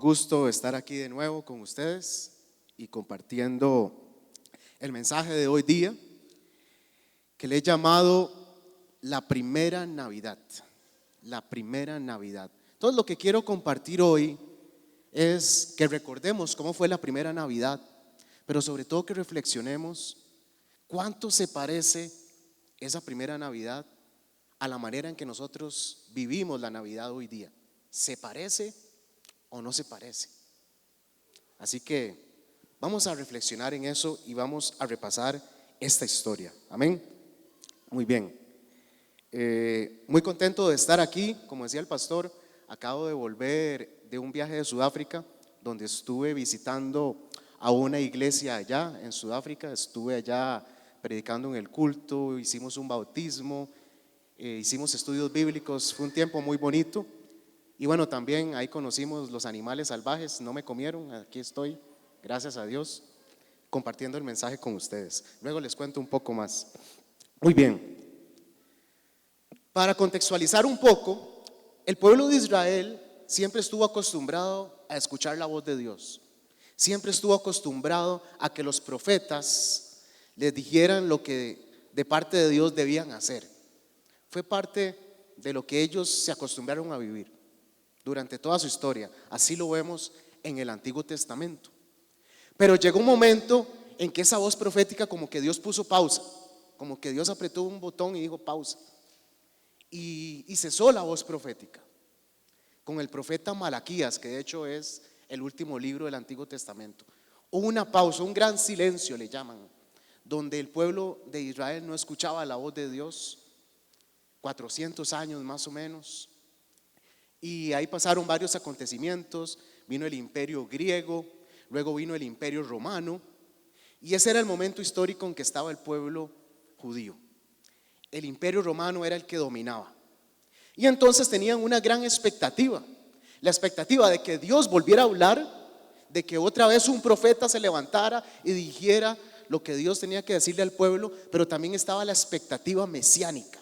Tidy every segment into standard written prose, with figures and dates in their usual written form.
gusto estar aquí de nuevo con ustedes y compartiendo el mensaje de hoy día que le he llamado la primera Navidad. La primera Navidad. Entonces lo que quiero compartir hoy es que recordemos cómo fue la primera Navidad, pero sobre todo que reflexionemos cuánto se parece esa primera Navidad a la manera en que nosotros vivimos la Navidad hoy día. ¿Se parece o no se parece? Así que vamos a reflexionar en eso y vamos a repasar esta historia. Amén. Muy bien. Muy contento de estar aquí. Como decía el pastor, acabo de volver de un viaje de Sudáfrica, donde estuve visitando a una iglesia allá en Sudáfrica. Estuve allá predicando en el culto, hicimos un bautismo, hicimos estudios bíblicos. Fue un tiempo muy bonito. Y bueno, también ahí conocimos los animales salvajes. No me comieron, aquí estoy, gracias a Dios, compartiendo el mensaje con ustedes. Luego les cuento un poco más. Muy bien. Para contextualizar un poco, el pueblo de Israel siempre estuvo acostumbrado a escuchar la voz de Dios. Siempre estuvo acostumbrado a que los profetas les dijeran lo que de parte de Dios debían hacer. Fue parte de lo que ellos se acostumbraron a vivir durante toda su historia. Así lo vemos en el Antiguo Testamento. Pero llegó un momento en que esa voz profética como que Dios puso pausa, como que Dios apretó un botón y dijo pausa. Y cesó la voz profética con el profeta Malaquías, que de hecho es el último libro del Antiguo Testamento. Hubo una pausa, un gran silencio le llaman, donde el pueblo de Israel no escuchaba la voz de Dios, 400 años más o menos. Y ahí pasaron varios acontecimientos. Vino el imperio griego, luego vino el imperio romano, y ese era el momento histórico en que estaba el pueblo judío. El imperio romano era el que dominaba. Y entonces tenían una gran expectativa. La expectativa de que Dios volviera a hablar, de que otra vez un profeta se levantara y dijera lo que Dios tenía que decirle al pueblo, pero también estaba la expectativa mesiánica.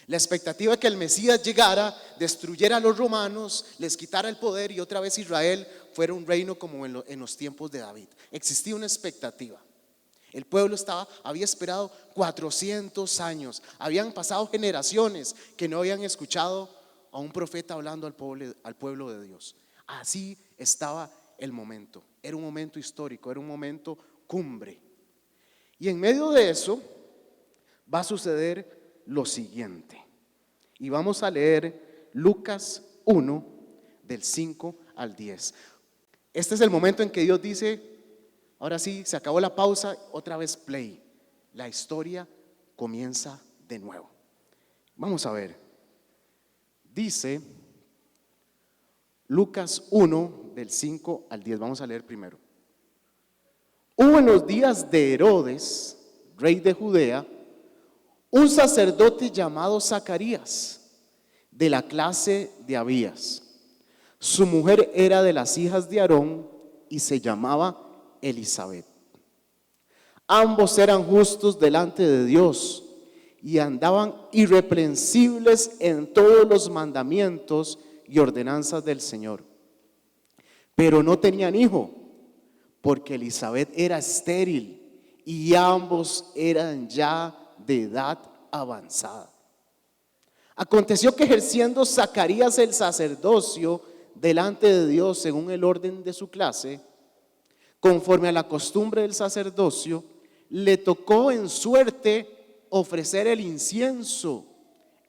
La expectativa de que el Mesías llegara, destruyera a los romanos, les quitara el poder y otra vez Israel fuera un reino como en los tiempos de David. Existía una expectativa. El pueblo había esperado 400 años. Habían pasado generaciones que no habían escuchado a un profeta hablando al pueblo de Dios. Así estaba el momento. Era un momento histórico, era un momento cumbre. Y en medio de eso va a suceder lo siguiente. Y vamos a leer Lucas 1, del 5 al 10. Este es el momento en que Dios dice: ahora sí, se acabó la pausa, otra vez play. La historia comienza de nuevo. Vamos a ver. Dice Lucas 1, del 5 al 10. Vamos a leer primero. Hubo en los días de Herodes, rey de Judea, un sacerdote llamado Zacarías, de la clase de Abías. Su mujer era de las hijas de Aarón y se llamaba Elizabeth. Ambos eran justos delante de Dios y andaban irreprensibles en todos los mandamientos y ordenanzas del Señor. Pero no tenían hijo, porque Elizabeth era estéril y ambos eran ya de edad avanzada. Aconteció que ejerciendo Zacarías el sacerdocio delante de Dios según el orden de su clase, conforme a la costumbre del sacerdocio, le tocó en suerte ofrecer el incienso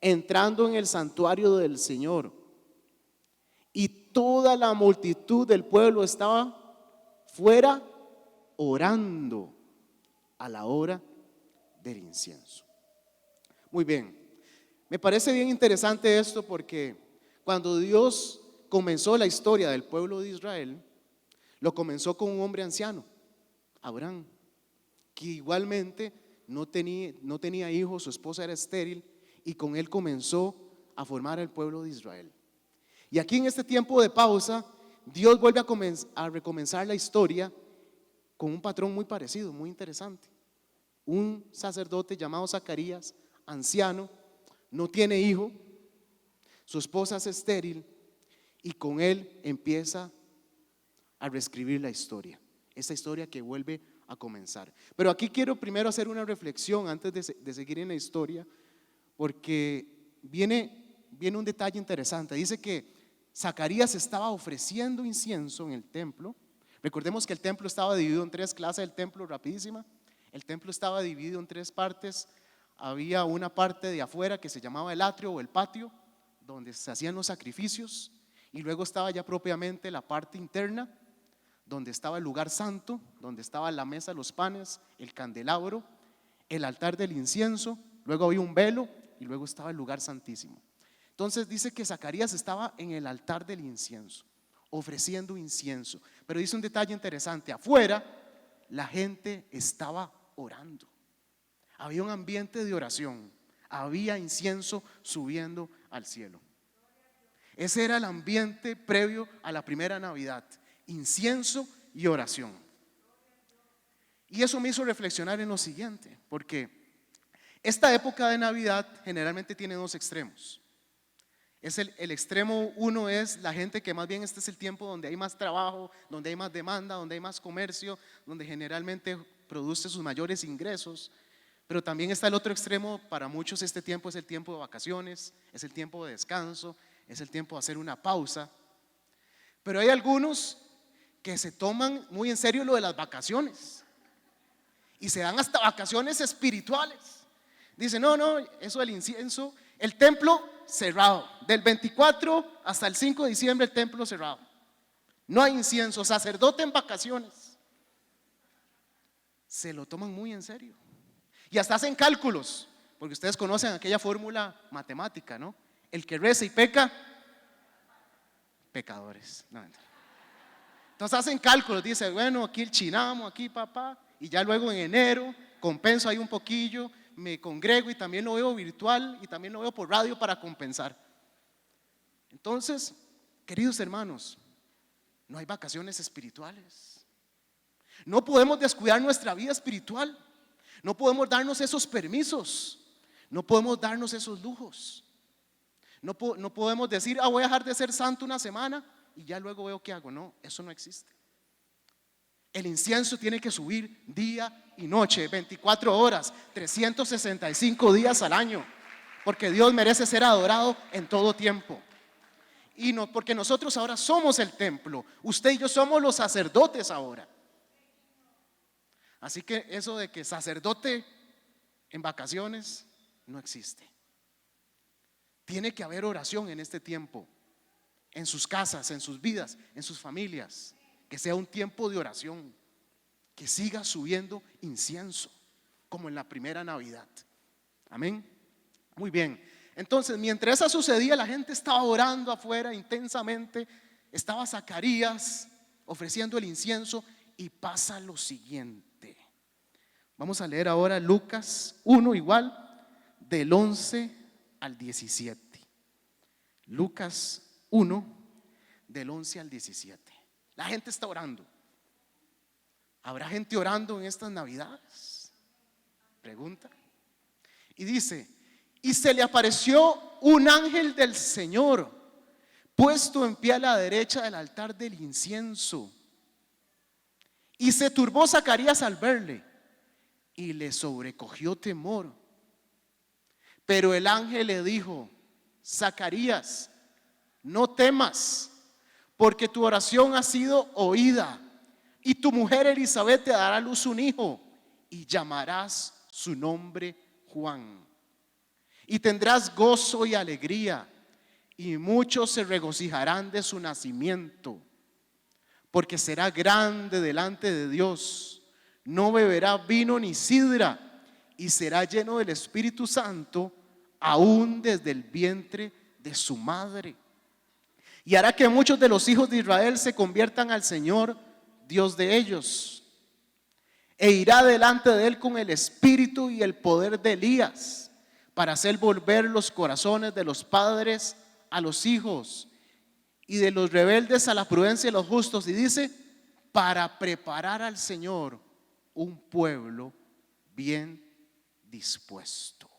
entrando en el santuario del Señor. Y toda la multitud del pueblo estaba fuera orando a la hora del incienso. Muy bien, me parece bien interesante esto porque cuando Dios comenzó la historia del pueblo de Israel, lo comenzó con un hombre anciano, Abraham, que igualmente no tenía hijos, su esposa era estéril y con él comenzó a formar el pueblo de Israel. Y aquí en este tiempo de pausa, Dios vuelve a recomenzar la historia con un patrón muy parecido, muy interesante. Un sacerdote llamado Zacarías, anciano, no tiene hijo, su esposa es estéril y con él empieza a reescribir la historia, esa historia que vuelve a comenzar. Pero aquí quiero primero hacer una reflexión antes de seguir en la historia, porque viene un detalle interesante. Dice que Zacarías estaba ofreciendo incienso en el templo. Recordemos que el templo estaba dividido en tres clases, el templo rapidísima. El templo estaba dividido en tres partes. Había una parte de afuera que se llamaba el atrio o el patio, donde se hacían los sacrificios, y luego estaba ya propiamente la parte interna, donde estaba el lugar santo, donde estaba la mesa de los panes, el candelabro, el altar del incienso, luego había un velo y luego estaba el lugar santísimo. Entonces dice que Zacarías estaba en el altar del incienso, ofreciendo incienso. Pero dice un detalle interesante: afuera la gente estaba orando. Había un ambiente de oración, había incienso subiendo al cielo. Ese era el ambiente previo a la primera Navidad: incienso y oración. Y eso me hizo reflexionar en lo siguiente, porque esta época de Navidad generalmente tiene dos extremos. El extremo uno es la gente que más bien este es el tiempo donde hay más trabajo, donde hay más demanda, donde hay más comercio, donde generalmente produce sus mayores ingresos. Pero también está el otro extremo: para muchos este tiempo es el tiempo de vacaciones, es el tiempo de descanso, es el tiempo de hacer una pausa. Pero hay algunos que se toman muy en serio lo de las vacaciones y se dan hasta vacaciones espirituales. Dicen: no, eso del incienso, el templo cerrado, del 24 hasta el 5 de diciembre el templo cerrado, no hay incienso, sacerdote en vacaciones. Se lo toman muy en serio y hasta hacen cálculos, porque ustedes conocen aquella fórmula matemática, ¿no? El que reza y peca, pecadores. No. Entonces hacen cálculos, dice: bueno, aquí el chinamo, aquí papá, y ya luego en enero compenso ahí un poquillo, me congrego y también lo veo virtual y también lo veo por radio para compensar. Entonces, queridos hermanos, no hay vacaciones espirituales. No podemos descuidar nuestra vida espiritual. No podemos darnos esos permisos. No podemos darnos esos lujos. No podemos decir: voy a dejar de ser santo una semana y ya luego veo qué hago. No, eso no existe. El incienso tiene que subir día y noche, 24 horas, 365 días al año, porque Dios merece ser adorado en todo tiempo. Y no porque nosotros ahora somos el templo, usted y yo somos los sacerdotes ahora. Así que eso de que sacerdote en vacaciones no existe. Tiene que haber oración en este tiempo, en sus casas, en sus vidas, en sus familias. Que sea un tiempo de oración, que siga subiendo incienso, como en la primera Navidad. Amén. Muy bien. Entonces, mientras eso sucedía, la gente estaba orando afuera intensamente. Estaba Zacarías ofreciendo el incienso, y pasa lo siguiente. Vamos a leer ahora Lucas 1, igual, del 11 al 17. Lucas 1, del 11 al 17. La gente está orando. ¿Habrá gente orando en estas Navidades? Pregunta. Y dice: y se le apareció un ángel del Señor, puesto en pie a la derecha del altar del incienso. Y se turbó Zacarías al verle, y le sobrecogió temor. Pero el ángel le dijo: Zacarías, no temas, porque tu oración ha sido oída, y tu mujer Elizabeth te dará a luz un hijo, y llamarás su nombre Juan. Y tendrás gozo y alegría, y muchos se regocijarán de su nacimiento, porque será grande delante de Dios. No beberá vino ni sidra, y será lleno del Espíritu Santo aún desde el vientre de su madre. Y hará que muchos de los hijos de Israel se conviertan al Señor, Dios de ellos. E irá delante de él con el espíritu y el poder de Elías, para hacer volver los corazones de los padres a los hijos, y de los rebeldes a la prudencia de los justos. Y dice: para preparar al Señor un pueblo bien dispuesto.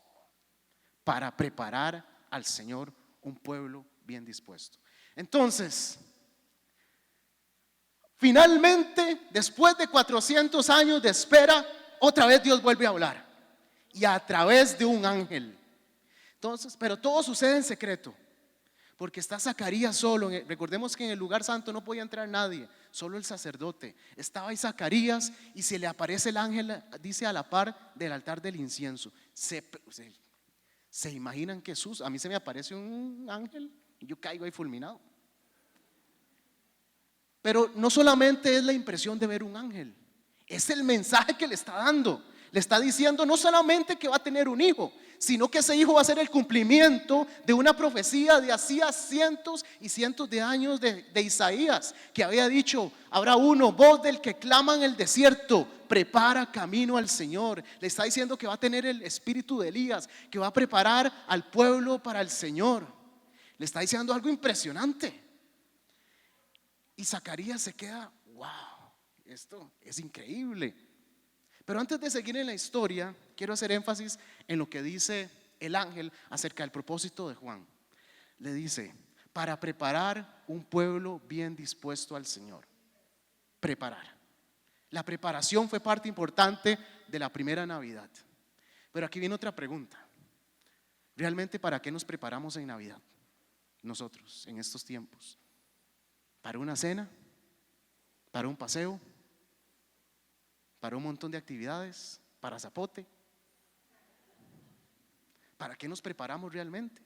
Para preparar al Señor un pueblo bien dispuesto. Entonces, Finalmente, después de 400 años de espera, otra vez Dios vuelve a hablar. Y a través de un ángel. Entonces, pero todo sucede en secreto. Porque está Zacarías solo. Recordemos que en el lugar santo no podía entrar nadie, solo el sacerdote. Estaba ahí Zacarías y se le aparece el ángel, dice, a la par del altar del incienso. ¿Se imaginan que Jesús? A mí se me aparece un ángel y yo caigo ahí fulminado. Pero no solamente es la impresión de ver un ángel, es el mensaje que le está dando. Le está diciendo no solamente que va a tener un hijo, sino que ese hijo va a ser el cumplimiento de una profecía de hacía cientos y cientos de años de Isaías, que había dicho: habrá uno, voz del que clama en el desierto, prepara camino al Señor. Le está diciendo que va a tener el espíritu de Elías, que va a preparar al pueblo para el Señor. Le está diciendo algo impresionante. Y Zacarías se queda: wow, esto es increíble. Pero antes de seguir en la historia, quiero hacer énfasis en lo que dice el ángel acerca del propósito de Juan. Le dice: para preparar un pueblo bien dispuesto al Señor. Preparar. La preparación fue parte importante de la primera Navidad. Pero aquí viene otra pregunta. ¿Realmente para qué nos preparamos en Navidad? Nosotros, en estos tiempos. ¿Para una cena? ¿Para un paseo? ¿Para un montón de actividades? ¿Para zapote? ¿Para qué nos preparamos realmente?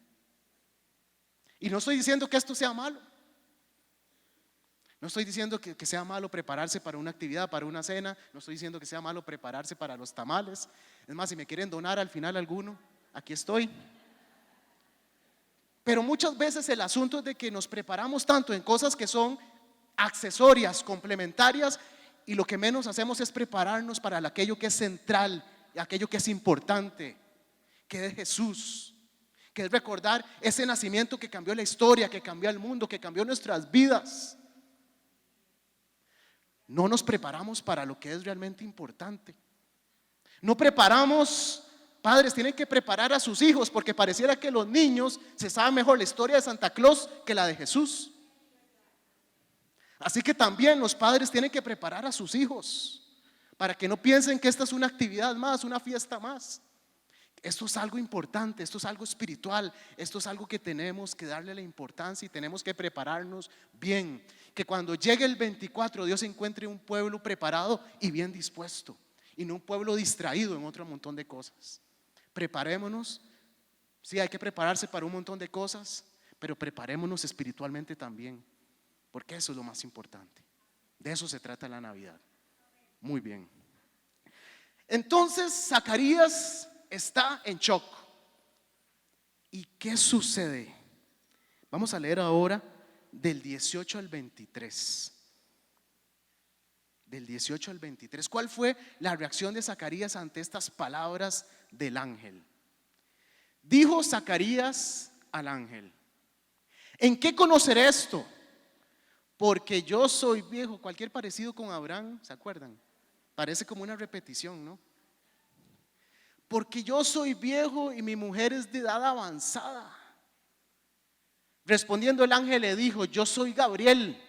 Y no estoy diciendo que esto sea malo. No estoy diciendo que sea malo prepararse para una actividad, para una cena. No estoy diciendo que sea malo prepararse para los tamales. Es más, si me quieren donar al final alguno, aquí estoy. Pero muchas veces el asunto es de que nos preparamos tanto en cosas que son accesorias, complementarias, y lo que menos hacemos es prepararnos para aquello que es central, aquello que es importante, que es Jesús, que es recordar ese nacimiento que cambió la historia, que cambió el mundo, que cambió nuestras vidas. No nos preparamos para lo que es realmente importante. No preparamos. Padres tienen que preparar a sus hijos, porque pareciera que los niños se saben mejor la historia de Santa Claus que la de Jesús. Así que también los padres tienen que preparar a sus hijos para que no piensen que esta es una actividad más, una fiesta más. Esto es algo importante, esto es algo espiritual, esto es algo que tenemos que darle la importancia y tenemos que prepararnos bien. Que cuando llegue el 24 Dios encuentre un pueblo preparado y bien dispuesto, y no un pueblo distraído en otro montón de cosas. Preparémonos. Sí, hay que prepararse para un montón de cosas, pero preparémonos espiritualmente también, porque eso es lo más importante. De eso se trata la Navidad. Muy bien. Entonces Zacarías está en shock. ¿Y qué sucede? Vamos a leer ahora del 18 al 23. Del 18 al 23. ¿Cuál fue la reacción de Zacarías ante estas palabras del ángel? Dijo Zacarías al ángel: ¿en qué conoceré esto? Porque yo soy viejo. Cualquier parecido con Abraham, ¿se acuerdan? Parece como una repetición, ¿no? Porque yo soy viejo y mi mujer es de edad avanzada. Respondiendo el ángel le dijo: yo soy Gabriel,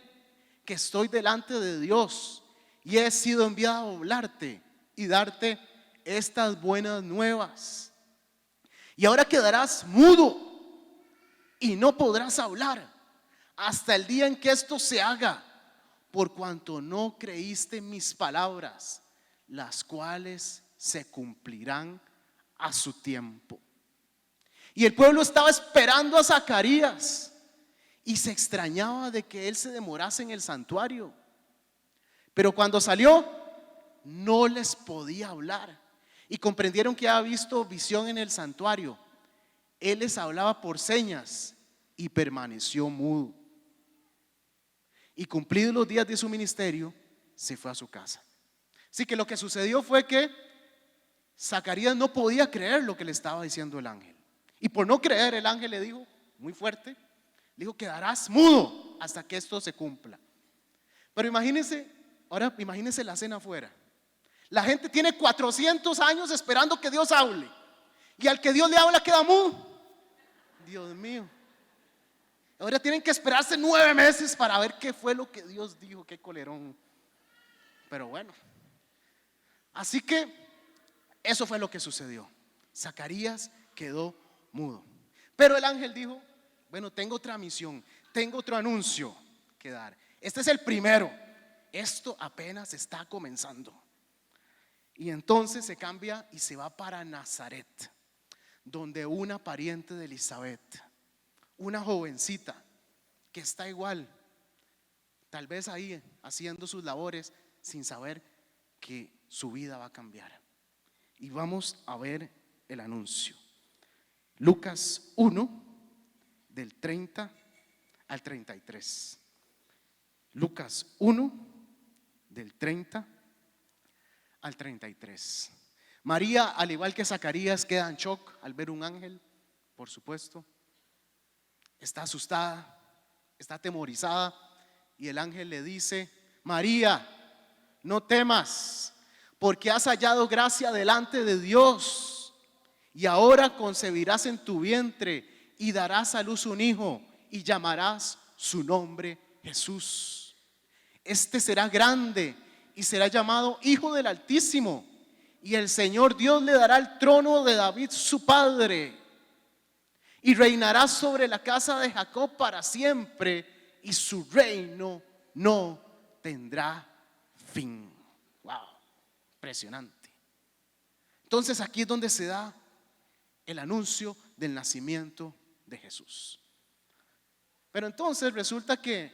que estoy delante de Dios, y he sido enviado a hablarte y darte estas buenas nuevas. Y ahora quedarás mudo y no podrás hablar hasta el día en que esto se haga, por cuanto no creíste mis palabras, las cuales se cumplirán a su tiempo. Y el pueblo estaba esperando a Zacarías y se extrañaba de que él se demorase en el santuario. Pero cuando salió, no les podía hablar, y comprendieron que había visto visión en el santuario. Él les hablaba por señas y permaneció mudo. Y cumplidos los días de su ministerio, se fue a su casa. Así que lo que sucedió fue que Zacarías no podía creer lo que le estaba diciendo el ángel. Y por no creer, el ángel le dijo muy fuerte, le dijo: quedarás mudo hasta que esto se cumpla. Pero imagínense, ahora imagínense la escena afuera. La gente tiene 400 años esperando que Dios hable, y al que Dios le habla queda mudo. Dios mío. Ahora tienen que esperarse 9 meses para ver qué fue lo que Dios dijo. Qué colerón. Pero bueno, así que eso fue lo que sucedió. Zacarías quedó mudo. Pero el ángel dijo: bueno, tengo otra misión, tengo otro anuncio que dar. Este es el primero. Esto apenas está comenzando. Y entonces se cambia y se va para Nazaret, donde una pariente de Elizabeth, una jovencita que está igual, tal vez ahí haciendo sus labores sin saber que su vida va a cambiar. Y vamos a ver el anuncio. Lucas 1, del 30 al 33. Lucas 1, del 30 al 33. María, al igual que Zacarías, queda en shock al ver un ángel, por supuesto. Está asustada, está atemorizada, y el ángel le dice: María, no temas, porque has hallado gracia delante de Dios, y ahora concebirás en tu vientre y darás a luz un hijo, y llamarás su nombre Jesús. Este será grande y será llamado Hijo del Altísimo, y el Señor Dios le dará el trono de David su padre, y reinará sobre la casa de Jacob para siempre, y su reino no tendrá fin. Wow, impresionante. Entonces aquí es donde se da el anuncio del nacimiento de Jesús. Pero entonces resulta que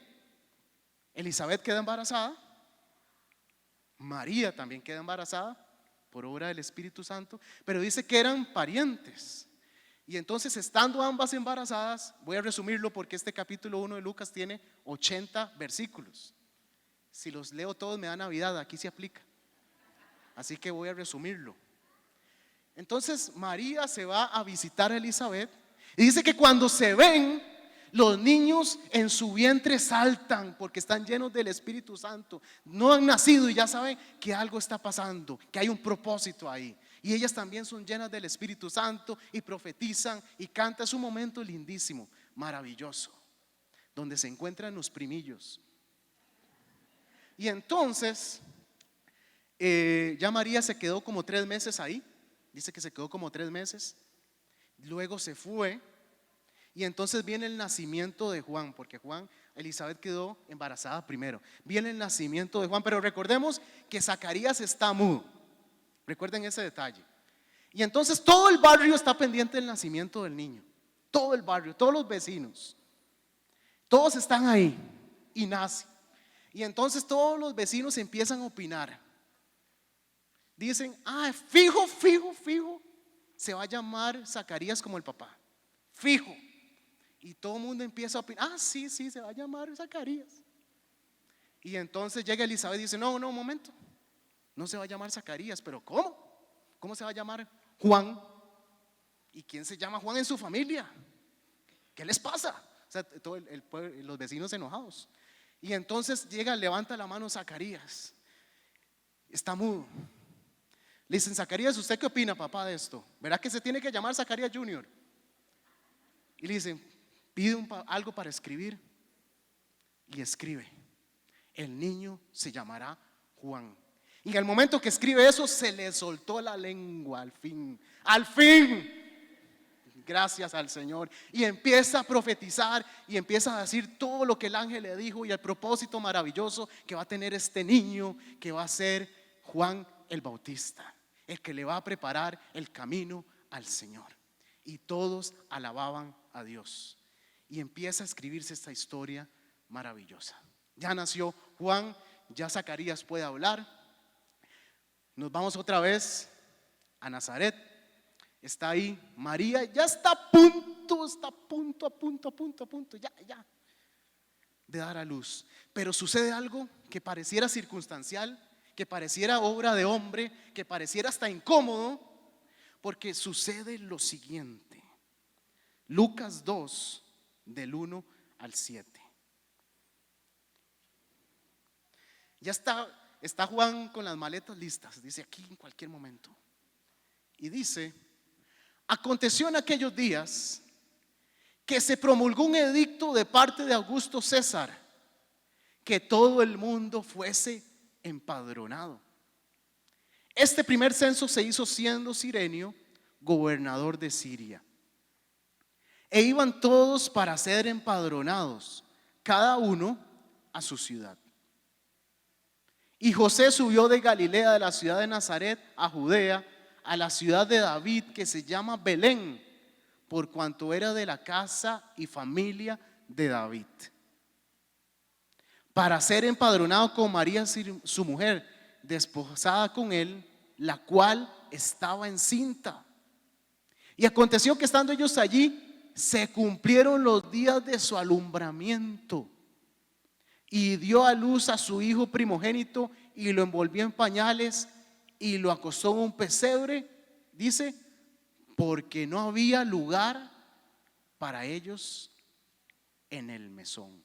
Elizabeth queda embarazada, María también queda embarazada por obra del Espíritu Santo, pero dice que eran parientes. Y entonces, estando ambas embarazadas, voy a resumirlo porque este capítulo 1 de Lucas tiene 80 versículos. Si los leo todos me da Navidad, aquí se aplica. Así que voy a resumirlo. Entonces María se va a visitar a Elizabeth y dice que cuando se ven, los niños en su vientre saltan porque están llenos del Espíritu Santo. No han nacido y ya saben que algo está pasando, que hay un propósito ahí. Y ellas también son llenas del Espíritu Santo y profetizan y cantan. Es un momento lindísimo, maravilloso, donde se encuentran los primillos. Y entonces ya María se quedó como 3 meses ahí. Dice que se quedó como 3 meses. Luego se fue. Y entonces viene el nacimiento de Juan, porque Elizabeth quedó embarazada primero. Viene el nacimiento de Juan, pero recordemos que Zacarías está mudo. Recuerden ese detalle. Y entonces todo el barrio está pendiente del nacimiento del niño. Todo el barrio, todos los vecinos, todos están ahí y nace. Y entonces todos los vecinos empiezan a opinar. Dicen: fijo, se va a llamar Zacarías como el papá. Fijo. Y todo el mundo empieza a opinar: sí, se va a llamar Zacarías. Y entonces llega Elizabeth y dice: no, un momento, no se va a llamar Zacarías. ¿Pero cómo? ¿Cómo se va a llamar Juan? ¿Y quién se llama Juan en su familia? ¿Qué les pasa? O sea, todo los vecinos enojados. Y entonces levanta la mano Zacarías, está mudo. Le dicen: Zacarías, ¿usted qué opina, papá, de esto? ¿Verá que se tiene que llamar Zacarías Junior? Y le dicen: pide algo para escribir. Y escribe: el niño se llamará Juan. Y en el momento que escribe eso, se le soltó la lengua al fin. Gracias al Señor. Y empieza a profetizar y empieza a decir todo lo que el ángel le dijo y el propósito maravilloso que va a tener este niño, que va a ser Juan el Bautista, el que le va a preparar el camino al Señor. Y todos alababan a Dios. Y empieza a escribirse esta historia maravillosa. Ya nació Juan, ya Zacarías puede hablar. Nos vamos otra vez a Nazaret. Está ahí María, ya está a punto ya de dar a luz. Pero sucede algo que pareciera circunstancial, que pareciera obra de hombre, que pareciera hasta incómodo, porque sucede lo siguiente. Lucas 2, del 1 al 7. Ya está Juan con las maletas listas, dice aquí en cualquier momento. Y dice: aconteció en aquellos días que se promulgó un edicto de parte de Augusto César, que todo el mundo fuese empadronado. Este primer censo se hizo siendo Cirenio gobernador de Siria. E iban todos para ser empadronados, cada uno a su ciudad. Y José subió de Galilea, de la ciudad de Nazaret, a Judea, a la ciudad de David, que se llama Belén, por cuanto era de la casa y familia de David, para ser empadronado con María, su mujer, desposada con él, la cual estaba encinta. Y aconteció que estando ellos allí, se cumplieron los días de su alumbramiento, y dio a luz a su hijo primogénito, y lo envolvió en pañales, y lo acostó en un pesebre, dice, porque no había lugar para ellos en el mesón.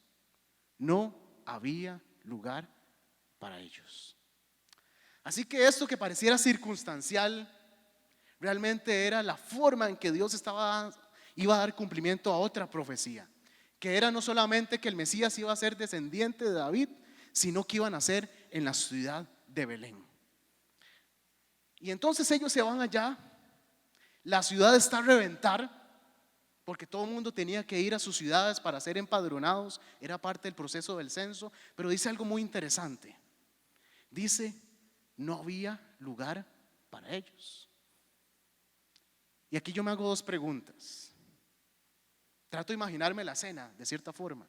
No había lugar para ellos. Así que esto que pareciera circunstancial, realmente era la forma en que Dios iba a dar cumplimiento a otra profecía, que era no solamente que el Mesías iba a ser descendiente de David, sino que iba a nacer en la ciudad de Belén. Y entonces ellos se van allá, la ciudad está a reventar, porque todo el mundo tenía que ir a sus ciudades para ser empadronados, era parte del proceso del censo. Pero dice algo muy interesante, dice, no había lugar para ellos. Y aquí yo me hago dos preguntas. Trato de imaginarme la escena de cierta forma,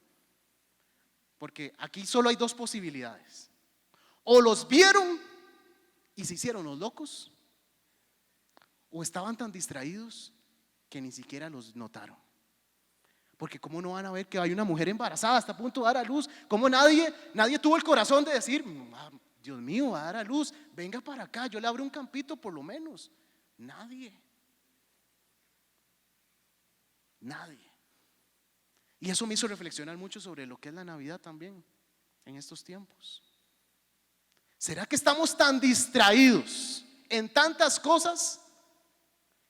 porque aquí solo hay dos posibilidades: o los vieron y se hicieron los locos, o estaban tan distraídos que ni siquiera los notaron. Porque cómo no van a ver que hay una mujer embarazada, está a punto de dar a luz. Cómo nadie tuvo el corazón de decir, Dios mío, va a dar a luz, venga para acá, yo le abro un campito por lo menos. Nadie. Y eso me hizo reflexionar mucho sobre lo que es la Navidad también en estos tiempos. ¿Será que estamos tan distraídos en tantas cosas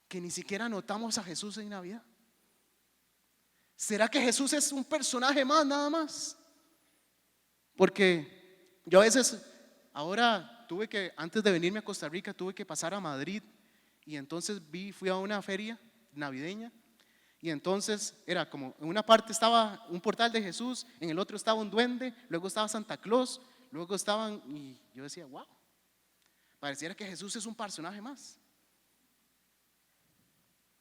que ni siquiera notamos a Jesús en Navidad? ¿Será que Jesús es un personaje más, nada más? Porque yo a veces, ahora antes de venirme a Costa Rica, tuve que pasar a Madrid. Y entonces fui a una feria navideña. Y entonces era como, en una parte estaba un portal de Jesús, en el otro estaba un duende, luego estaba Santa Claus, luego estaban, y yo decía, wow, pareciera que Jesús es un personaje más.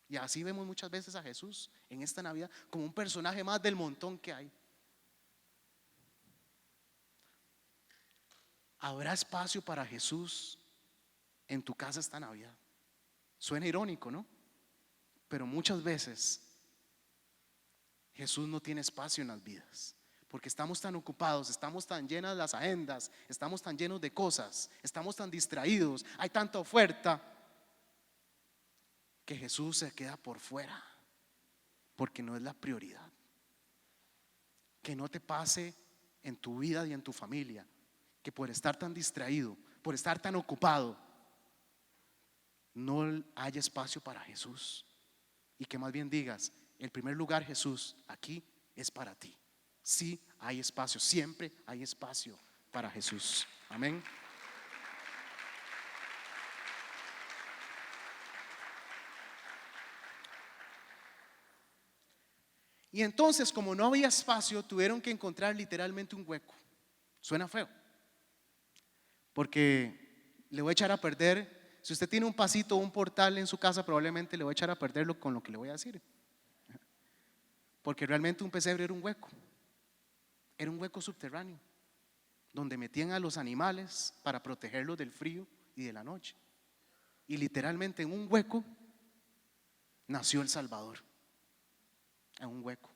Y así vemos muchas veces a Jesús en esta Navidad, como un personaje más del montón que hay. ¿Habrá espacio para Jesús en tu casa esta Navidad? Suena irónico, ¿no? Pero muchas veces Jesús no tiene espacio en las vidas, porque estamos tan ocupados, estamos tan llenas las agendas, estamos tan llenos de cosas, estamos tan distraídos, hay tanta oferta, que Jesús se queda por fuera, porque no es la prioridad. Que no te pase en tu vida y en tu familia, que por estar tan distraído, por estar tan ocupado, no haya espacio para Jesús. Y que más bien digas, el primer lugar, Jesús, aquí es para ti. Sí hay espacio, siempre hay espacio para Jesús. Amén. Y entonces, como no había espacio, tuvieron que encontrar literalmente un hueco. Suena feo, porque le voy a echar a perder. Si usted tiene un pasito o un portal en su casa, probablemente le voy a echar a perderlo con lo que le voy a decir. Porque realmente un pesebre era un hueco subterráneo, donde metían a los animales para protegerlos del frío y de la noche. Y literalmente en un hueco nació el Salvador. En un hueco,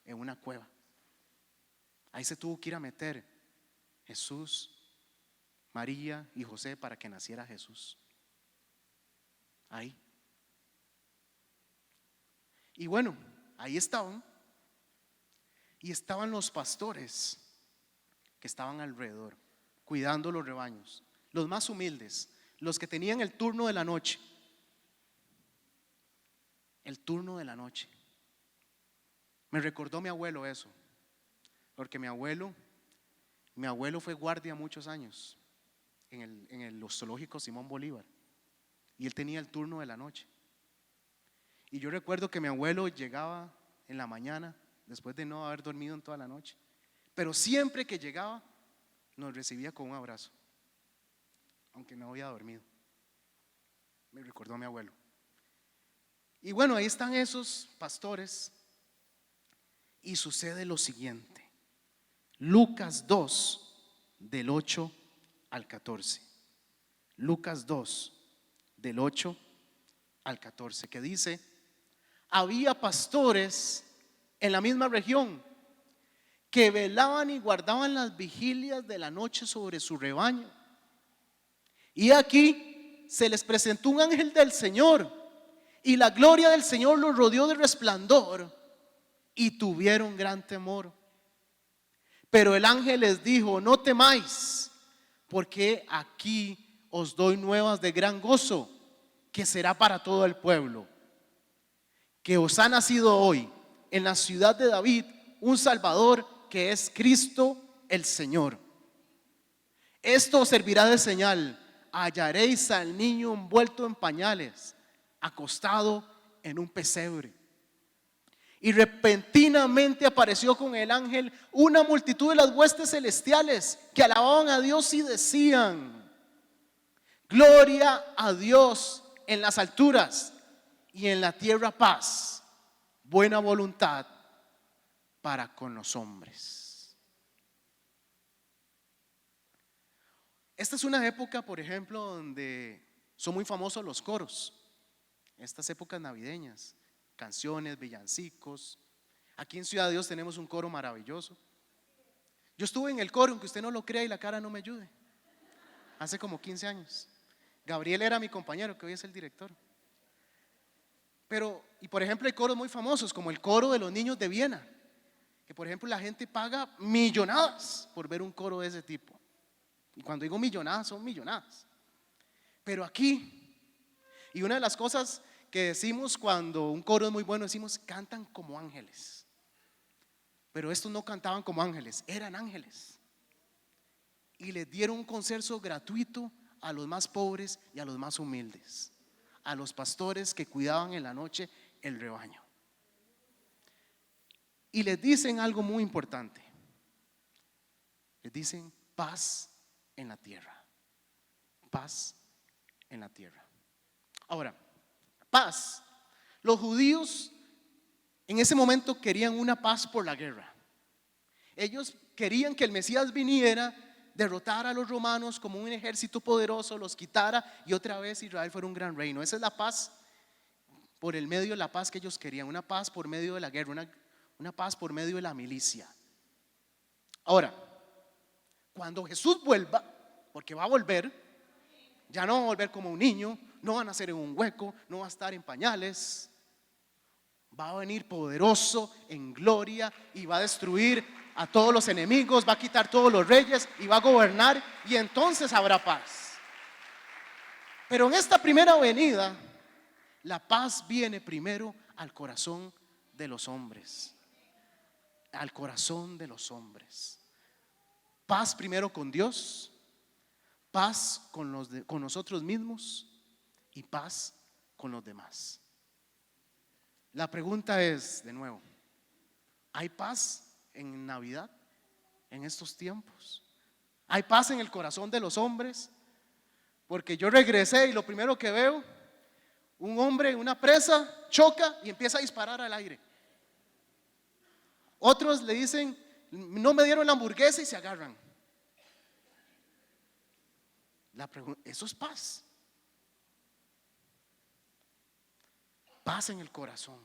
en una cueva. Ahí se tuvo que ir a meter Jesús, María y José para que naciera Jesús. Ahí. Y bueno, ahí estaban. Y estaban los pastores que estaban alrededor, cuidando los rebaños, los más humildes, los que tenían el turno de la noche. El turno de la noche. Me recordó mi abuelo eso, porque mi abuelo fue guardia muchos años en los zoológicos Simón Bolívar, y él tenía el turno de la noche. Y yo recuerdo que mi abuelo llegaba en la mañana, después de no haber dormido en toda la noche, pero siempre que llegaba nos recibía con un abrazo, aunque no había dormido. Me recordó a mi abuelo. Y bueno, ahí están esos pastores, y sucede lo siguiente. Lucas 2, del 8 al 14. Lucas 2, del 8 al 14, que dice: había pastores en la misma región que velaban y guardaban las vigilias de la noche sobre su rebaño. Y aquí se les presentó un ángel del Señor, y la gloria del Señor los rodeó de resplandor, y tuvieron gran temor. Pero el ángel les dijo: no temáis, porque aquí os doy nuevas de gran gozo, que será para todo el pueblo, que os ha nacido hoy en la ciudad de David un Salvador, que es Cristo el Señor. Esto os servirá de señal: hallaréis al niño envuelto en pañales, acostado en un pesebre. Y repentinamente apareció con el ángel una multitud de las huestes celestiales, que alababan a Dios y decían: gloria a Dios en las alturas, y en la tierra paz, buena voluntad para con los hombres. Esta es una época, por ejemplo, donde son muy famosos los coros. Estas épocas navideñas, canciones, villancicos. Aquí en Ciudad de Dios tenemos un coro maravilloso. Yo estuve en el coro, aunque usted no lo crea y la cara no me ayude, hace como 15 años. Gabriel era mi compañero, que hoy es el director. Pero, y por ejemplo, hay coros muy famosos, como el coro de los niños de Viena, que por ejemplo la gente paga millonadas por ver un coro de ese tipo. Y cuando digo millonadas, son millonadas. Pero aquí, y una de las cosas que decimos cuando un coro es muy bueno, decimos: cantan como ángeles. Pero estos no cantaban como ángeles, eran ángeles. Y les dieron un concierto gratuito a los más pobres y a los más humildes, a los pastores que cuidaban en la noche el rebaño. Y les dicen algo muy importante. Les dicen: paz en la tierra. Paz en la tierra. Ahora, paz. Los judíos en ese momento querían una paz por la guerra. Ellos querían que el Mesías viniera, derrotara a los romanos como un ejército poderoso, los quitara, y otra vez Israel fuera un gran reino. Esa es la paz, por el medio de la paz que ellos querían. Una paz por medio de la guerra, una paz por medio de la milicia. Ahora, cuando Jesús vuelva, porque va a volver, ya no va a volver como un niño, no va a nacer en un hueco, no va a estar en pañales. Va a venir poderoso en gloria y va a destruir a todos los enemigos, va a quitar todos los reyes y va a gobernar, y entonces habrá paz. Pero en esta primera venida, la paz viene primero al corazón de los hombres. Al corazón de los hombres. Paz primero con Dios, paz con nosotros mismos y paz con los demás. La pregunta es, de nuevo, ¿hay paz en Navidad, en estos tiempos? ¿Hay paz en el corazón de los hombres? Porque yo regresé y lo primero que veo, un hombre en una presa choca y empieza a disparar al aire. Otros le dicen: no me dieron la hamburguesa, y se agarran. La pregunta, ¿eso es paz? Paz en el corazón.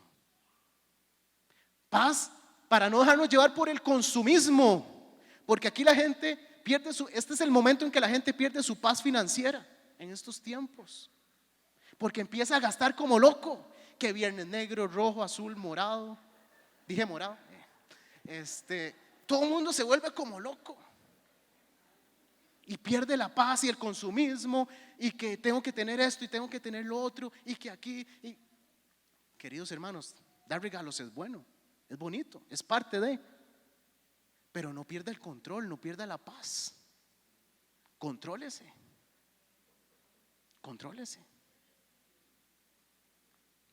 Paz para no dejarnos llevar por el consumismo, porque aquí la gente pierde este es el momento en que la gente pierde su paz financiera en estos tiempos, porque empieza a gastar como loco, que viernes negro, rojo, azul, morado. Dije morado. Todo el mundo se vuelve como loco y pierde la paz y el consumismo, y que tengo que tener esto y tengo que tener lo otro, y que aquí, queridos hermanos, dar regalos es bueno, es bonito, es parte de, pero no pierda el control, no pierda la paz. Contrólese, contrólese.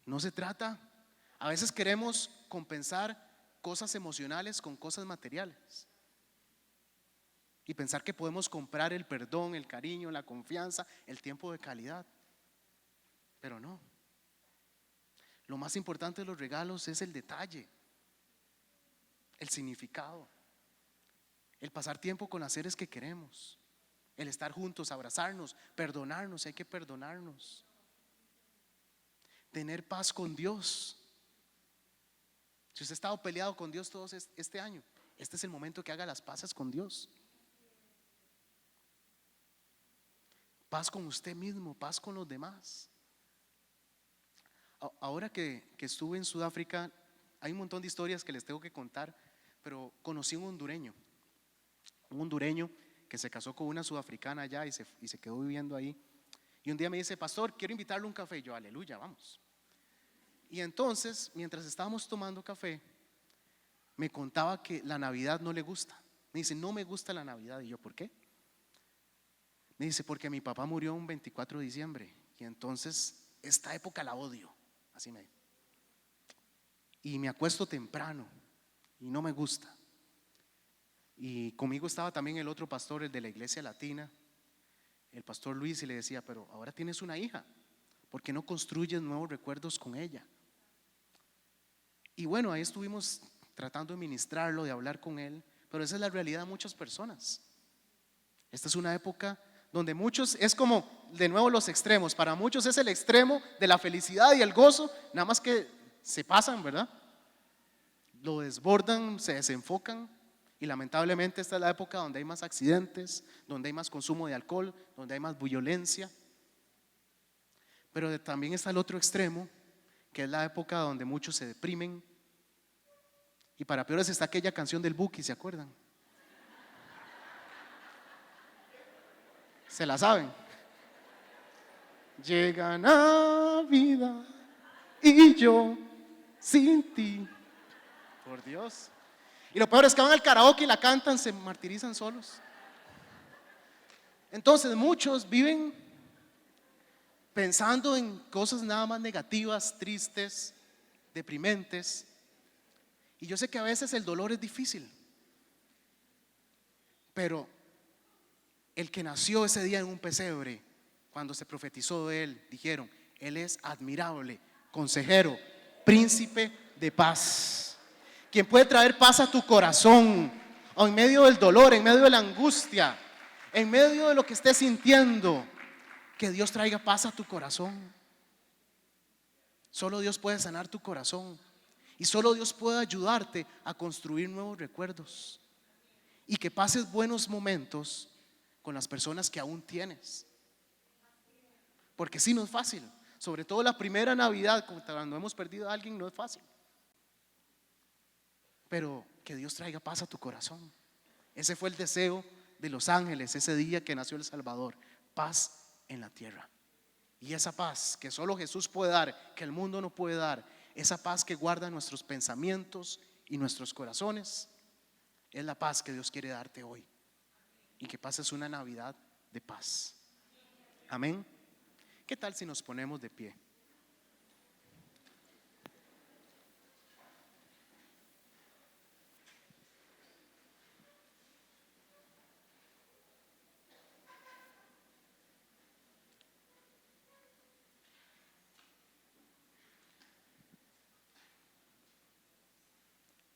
No se trata, a veces queremos compensar cosas emocionales con cosas materiales y pensar que podemos comprar el perdón, el cariño, la confianza, el tiempo de calidad, pero no. Lo más importante de los regalos es el detalle, el significado, el pasar tiempo con los seres que queremos, el estar juntos, abrazarnos, perdonarnos, hay que perdonarnos, tener paz con Dios. Si usted ha estado peleado con Dios todo este año, este es el momento que haga las paces con Dios. Paz con usted mismo, paz con los demás. Ahora que estuve en Sudáfrica, hay un montón de historias que les tengo que contar, pero conocí un hondureño que se casó con una sudafricana allá y se quedó viviendo ahí. Y un día me dice: pastor, quiero invitarle a un café. Y yo, aleluya, vamos. Y entonces, mientras estábamos tomando café, me contaba que la Navidad no le gusta. Me dice: no me gusta la Navidad. Y yo, ¿por qué? Me dice: porque mi papá murió un 24 de diciembre y entonces esta época la odio. Así me dijo. Y me acuesto temprano y no me gusta. Y conmigo estaba también el otro pastor, el de la iglesia latina, el pastor Luis, y le decía: pero ahora tienes una hija, ¿por qué no construyes nuevos recuerdos con ella? Y bueno, ahí estuvimos tratando de ministrarlo, de hablar con él, pero esa es la realidad de muchas personas. Esta es una época donde muchos, es como de nuevo los extremos. Para muchos es el extremo de la felicidad y el gozo, nada más que se pasan, ¿verdad? Lo desbordan, se desenfocan, y lamentablemente esta es la época donde hay más accidentes, donde hay más consumo de alcohol, donde hay más violencia. Pero también está el otro extremo, que es la época donde muchos se deprimen. Y para peores está aquella canción del Buki, ¿se acuerdan? ¿Se la saben? Llega Navidad y yo sin ti. Por Dios. Y lo peor es que van al karaoke y la cantan, se martirizan solos. Entonces muchos viven pensando en cosas nada más negativas, tristes, deprimentes. Y yo sé que a veces el dolor es difícil, pero el que nació ese día en un pesebre, cuando se profetizó de él, dijeron: él es admirable, consejero, príncipe de paz, quien puede traer paz a tu corazón, o en medio del dolor, en medio de la angustia, en medio de lo que estés sintiendo. Que Dios traiga paz a tu corazón. Solo Dios puede sanar tu corazón, y solo Dios puede ayudarte a construir nuevos recuerdos, y que pases buenos momentos con las personas que aún tienes. Porque sí, no es fácil, sobre todo la primera Navidad, cuando hemos perdido a alguien, no es fácil. Pero que Dios traiga paz a tu corazón. Ese fue el deseo de los ángeles ese día que nació el Salvador: paz en la tierra. Y esa paz que solo Jesús puede dar, que el mundo no puede dar, esa paz que guarda nuestros pensamientos y nuestros corazones, es la paz que Dios quiere darte hoy. Y que pases una Navidad de paz. Amén. ¿Qué tal si nos ponemos de pie?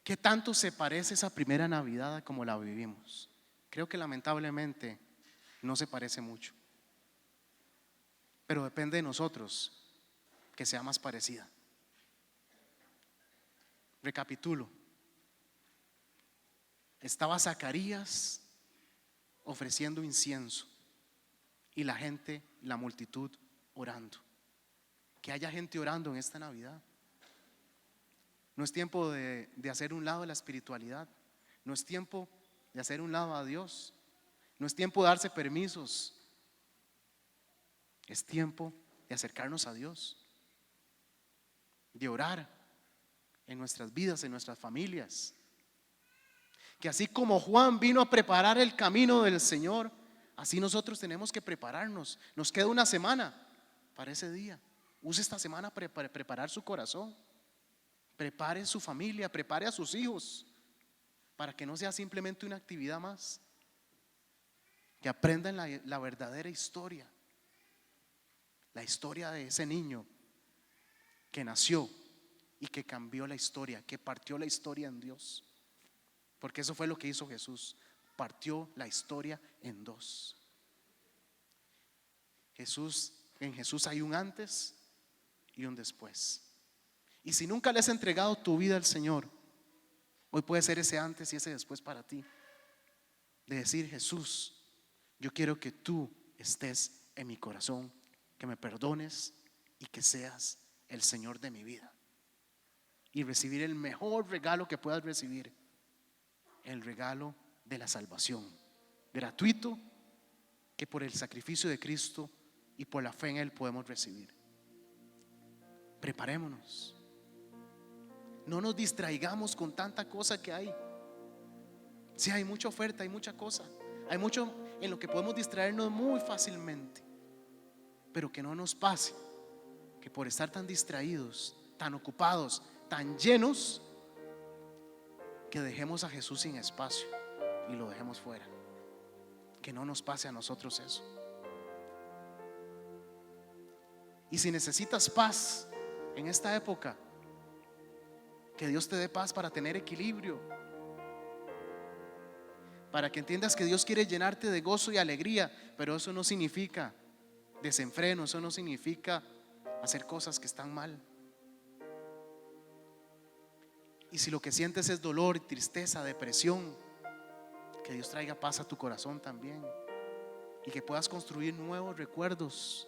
¿Qué tanto se parece esa primera Navidad a como la vivimos? Creo que lamentablemente no se parece mucho, pero depende de nosotros que sea más parecida. Recapitulo: estaba Zacarías ofreciendo incienso y la gente, la multitud orando. Que haya gente orando en esta Navidad. No es tiempo de hacer un lado la espiritualidad, no es tiempo de hacer un lado a Dios, no es tiempo de darse permisos, es tiempo de acercarnos a Dios, de orar, en nuestras vidas, en nuestras familias. Que así como Juan vino a preparar el camino del Señor, así nosotros tenemos que prepararnos. Nos queda una semana para ese día. Use esta semana para preparar su corazón. Prepare su familia, prepare a sus hijos, para que no sea simplemente una actividad más. Que aprendan la verdadera historia. La historia de ese niño que nació y que cambió la historia, que partió la historia en Dios. Porque eso fue lo que hizo Jesús. Partió la historia en dos. En Jesús hay un antes y un después. Y si nunca le has entregado tu vida al Señor, hoy puede ser ese antes y ese después para ti. De decir: Jesús, yo quiero que tú estés en mi corazón, que me perdones y que seas el Señor de mi vida. Y recibir el mejor regalo que puedas recibir, el regalo de la salvación, gratuito, que por el sacrificio de Cristo y por la fe en Él podemos recibir. Preparémonos. No nos distraigamos con tanta cosa que hay. Sí, hay mucha oferta, hay mucha cosa, hay mucho en lo que podemos distraernos muy fácilmente. Pero que no nos pase que por estar tan distraídos, tan ocupados, tan llenos, que dejemos a Jesús sin espacio y lo dejemos fuera. Que no nos pase a nosotros eso. Y si necesitas paz en esta época, que Dios te dé paz para tener equilibrio, para que entiendas que Dios quiere llenarte de gozo y alegría. Pero eso no significa desenfreno, eso no significa hacer cosas que están mal. Y si lo que sientes es dolor, tristeza, depresión, que Dios traiga paz a tu corazón también, y que puedas construir nuevos recuerdos,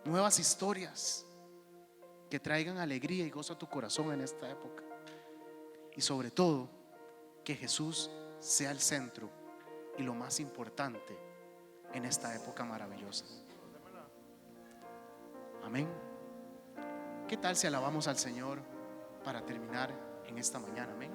nuevas historias que traigan alegría y gozo a tu corazón en esta época. Y sobre todo, que Jesús sea el centro y lo más importante en esta época maravillosa. Amén. ¿Qué tal si alabamos al Señor para terminar en esta mañana? Amén.